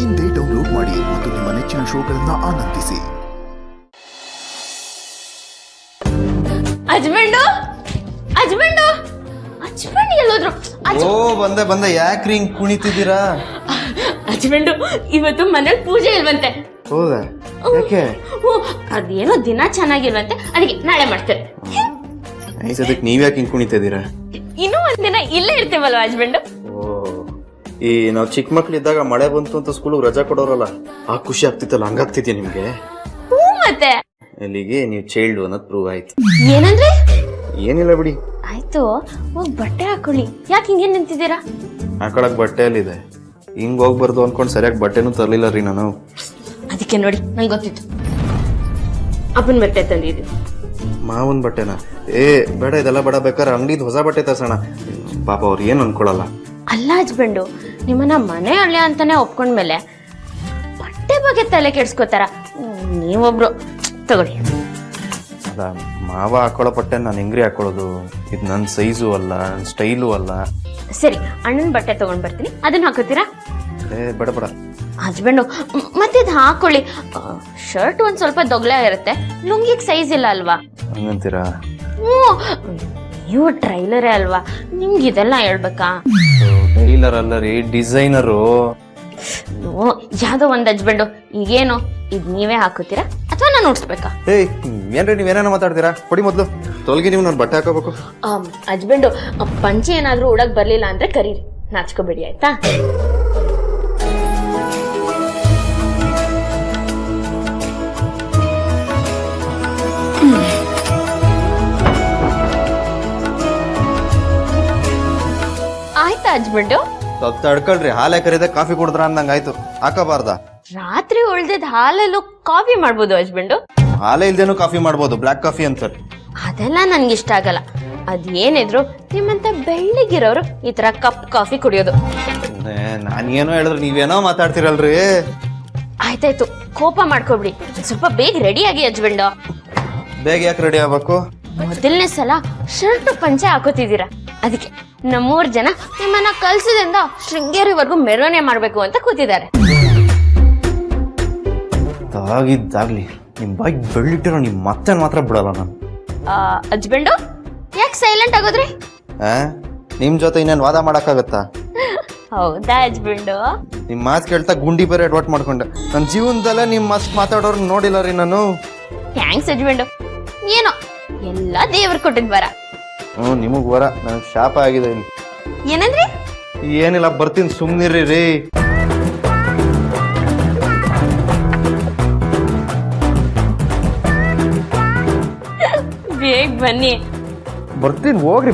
ಇಂದೇ ಡೌನ್ಲೋಡ್ ಮಾಡಿ ಮತ್ತು ನಿಮ್ಮ ನೆಚ್ಚಿನ ಶೋಗಳನ್ನ ಆನಂದಿಸಿ. ಹಸ್ಬೆಂಡು ಹಸ್ಬೆಂಡು ಹಸ್ಬೆಂಡ್ ಎಲ್ಲೋದ್ರು? ಓ ಬಂದೆ ಯಾಕ್ರಿ ಹಿಂಗ್ ಕುಣಿತಿದ್ದೀರಾ? ಹಸ್ಬೆಂಡು ಇವತ್ತು ಮನೇಲಿ ಪೂಜೆ ಇಲ್ವಂತೆ. ಹೌದಾ? ಯಾಕೆ? ಅದೇನೋ ದಿನ ಚೆನ್ನಾಗಿಲ್ವಂತೆ, ಅದಕ್ಕೆ ನಾಳೆ ಮಾಡ್ತೇವೆ. ಅದಕ್ಕೆ ನೀವ್ಯಾಕೆ ಹಿಂಗ್ ಕುಣಿತಿದ್ದೀರಾ? ಇನ್ನೂ ಒಂದಿನ ಇಲ್ಲೇ ಇರ್ತೇವಲ್ವ ಹಸ್ಬೆಂಡು? ಓ, ಈ ನಾವ್ ಚಿಕ್ಕ ಮಕ್ಳಿದ್ದಾಗ ಮಳೆ ಬಂತು ಅಂತ ಸ್ಕೂಲ್ ರಜಾ ಕೊಡೋರಲ್ಲ, ಆ ಖುಷಿ ಆಗ್ತಿತ್ತಲ್ಲ, ಹಂಗಾಗ್ತಿದ್ಯಾ ನಿಮ್ಗೆ? ಹ್ಞೂ ಮತ್ತೆ ಅಲ್ಲಿಗೆ ನೀವು ಚೈಲ್ಡ್ ಅನ್ನೋದು ಪ್ರೂವ್ ಆಯ್ತು. ಏನಂದ್ರೆ? ಏನಿಲ್ಲ ಬಿಡಿ. ಆಯ್ತು, ಹೋಗ್ ಬಟ್ಟೆ ಹಾಕೊಳ್ಳಿ. ಯಾಕೆ ಹಿಂಗೆ ನಿಂತಿದ್ದೀರಾ? ಹಾಕೊಳಕ್ ಬಟ್ಟೆ ಅಲ್ಲಿದೆ, ಹಿಂಗ್ ಹೋಗ್ಬಾರ್ದು ಅನ್ಕೊಂಡ್ ಸರಿಯಾಗಿ ಬಟ್ಟೆನೂ ತರ್ಲಿಲ್ಲ ರೀ ನಾನು. ಅದಕ್ಕೆ ನೋಡಿ, ನಂಗೆ ಗೊತ್ತಿತ್ತು. ಅಪ್ಪನ ಬಟ್ಟೆ ತಂದಿದ್ದು. ಮಾವನ್ ಬಟ್ಟೆನ? ಏ ಬೇಡ, ಇದೆಲ್ಲ ಬೇಡ, ಬೇಕಾದ್ರೆ ಅಂಗಡಿದ್ ಹೊಸ ಬಟ್ಟೆ ತರ್ಸೋಣ. ಪಾಪ ಅವ್ರು ಏನ್ ಅನ್ಕೊಳಲ್ಲ. ಅಲ್ಲ ಹಸ್ಬೆಂಡು, ನಿಮ್ಮನ್ನ ಮನೆ ಹಳ್ಳಿ ಅಂತಾನೆ ಒಪ್ಕೊಂಡ್ಮೇಲೆ ಬಟ್ಟೆ ಬಗ್ಗೆ ತಲೆ ಕೆಡ್ಸ್ಕೋತಾರ? ನೀವೊಬ್ರು ತಗೊಳ್ಳಿ. ಅಲ್ಲ, ಮಾವ ಹಾಕೊಳ್ಳೋ ಬಟ್ಟೆ ನಾನು ಹೆಂಗ್ರಿ ಹಾಕೊಳ್ಳೋದು? ಇದು ನನ್ನ ಸೈಜು ಅಲ್ಲ, ನನ್ನ ಸ್ಟೈಲು ಅಲ್ಲ. ಸರಿ, ಅಣ್ಣನ ಬಟ್ಟೆ ತಗೊಂಡ್ ಬರ್ತೀನಿ, ಅದನ್ನ ಹಾಕೋತೀರಾ? ಏ ಬೇಡ ಬೇಡ ಹಸ್ಬೆಂಡು, ಮತ್ತೆ ಇದು ಹಾಕೊಳ್ಳಿ. ಶರ್ಟ್ ಒಂದ್ ಸ್ವಲ್ಪ ದೊಗ್ಲ ಇರುತ್ತೆ, ಲುಂಗಿಗೆ ಸೈಜ್ ಇಲ್ಲ ಅಲ್ವಾ? ಹಂಗಂತೀರಾ? ಹ್ಞೂ, ನೀವು ಟ್ರೈಲರೇ ಅಲ್ವಾ, ನಿಮ್ಗೆ ಇದೆಲ್ಲ ಹೇಳ್ಬೇಕಾ? ಟೈಲರ್ ಅಲ್ಲ ರೀ, ಡಿಸೈನರು. ಯಾವ್ದೋ ಒಂದ್ ಹಸ್ಬೆಂಡು, ಈಗೇನು ಇದ್ ನೀವೇ ಹಾಕೋತೀರಾ ಅಥವಾ ನಾನು ನೋಡ್ಸ್ಬೇಕಾ? ಏಯ್ ಏನ್ರಿ ನೀವೇನೇನೋ ಮಾತಾಡ್ತೀರಾ? ಕೊಡಿ ಮೊದ್ಲು ತೊಲಗಿ, ನೀವು ನಾನು ಬಟ್ಟೆ ಹಾಕೋಬೇಕು. ಹಸ್ಬೆಂಡು, ಪಂಚೆ ಏನಾದ್ರೂ ಉಡಕ್ ಬರ್ಲಿಲ್ಲ ಅಂದ್ರೆ ಕರೀರಿ, ನಾಚ್ಕೋಬೇಡಿ ಆಯ್ತಾ? ಆಯ್ತಾ ಹಸ್ಬೆಂಡು? ಸ್ವಲ್ಪ ತಡ್ಕೊಳ್ರಿ, ಹಾಲೇ ಕರೀದೆ ಕಾಫಿ ಕುಡಿದ್ರ ಅಂದಂಗ ಆಯ್ತು. ಹಾಕಬಾರ್ದ? ರಾತ್ರಿ ಉಳ್ದಿದ್ ಹಾಲಲ್ಲೂ ಕಾಫಿ ಮಾಡ್ಬೋದು ಹಸ್ಬೆಂಡು? ಹಾಲೇ ಇಲ್ದೇನು ಕಾಫಿ ಮಾಡ್ಬೋದು, ಬ್ಲ್ಯಾಕ್ ಕಾಫಿ ಅಂತಾರೆ. ಅದೆಲ್ಲ ನನ್ಗೆ ಇಷ್ಟ ಆಗಲ್ಲ. ಅದೇನಿದ್ರು ನಿಮ್ಮಂತ ಬೆಳ್ಳಿಗಿರೋರು ಈ ತರ ಕಪ್ ಕಾಫಿ ಕುಡಿಯೋದು. ನಾನೇನೋ ಹೇಳಿದ್ರೆ ನೀವೇನೋ ಮಾತಾಡ್ತಿರಲ್ರಿ. ಆಯ್ತಾಯ್ತು, ಕೋಪ ಮಾಡ್ಕೊಬಿಡಿ. ಸ್ವಲ್ಪ ಬೇಗ ರೆಡಿ ಆಗಿ ಹಸ್ಬೆಂಡು. ಬೇಗ ಯಾಕೆ ರೆಡಿ ಆಗ್ಬೇಕು? ಮೊದಲನೇ ಸಲ ಶರ್ಟ್ ಪಂಚೆ ಹಾಕೋತಿದ್ದೀರಾ, ಅದಕ್ಕೆ ನಮ್ಮೂರ್ ಜನ ನಿಮ್ಮನ್ನ ಕಲ್ಸದಿಂದ ಶೃಂಗೇರಿವರೆಗೂ ಮೆರವಣಿಗೆ ಮಾಡ್ಬೇಕು ಅಂತ ಕೂತಿದ್ದಾರೆ. ಆಗಿದ್ದಾಗ್ಲಿ, ನಿಮ್ ಬಾಯ್ ಬೆಳ್ಳಿಟ್ಟಿರೋ ನಿಮ್ ಮತ್ತೆ ಮಾತ್ರ ಬಿಡಲ್ಲ ನಾನು. ಹಸ್ಬೆಂಡು, ಯಾಕೆ ಸೈಲೆಂಟ್ ಆಗೋದ್ರಿ? ನಿಮ್ ಜೊತೆ ಇನ್ನೇನು ವಾದ ಮಾಡಕ್ಕಾಗತ್ತಾ? ಹೌದಾ ಹಸ್ಬೆಂಡು? ನಿಮ್ ಮಾತು ಕೇಳ್ತಾ ಗುಂಡಿ ಬೇರೆ ಅಡ್ವರ್ಟ್ ಮಾಡ್ಕೊಂಡೆ. ನನ್ನ ಜೀವನದಲ್ಲೇ ನಿಮ್ ಮಸ್ತ್ ಮಾತಾಡೋರು ನೋಡಿಲ್ಲ ರೀ ನಾನು. Thanks husband. ಏನೋ ಎಲ್ಲ ದೇವ್ರು ಕೊಟ್ಟಿದ್ ಬರ. ನಿಮಗ್ ವರ, ನನಗೆ ಶಾಪ ಆಗಿದೆ ಇಲ್ಲಿ. ಏನಂದ್ರಿ? ಏನಿಲ್ಲ, ಬರ್ತೀನಿ, ಸುಮ್ನಿರಿ ರೀ. ಬೇಗ ಬನ್ನಿ. ಬರ್ತೀನಿ, ಹೋಗ್ರಿ.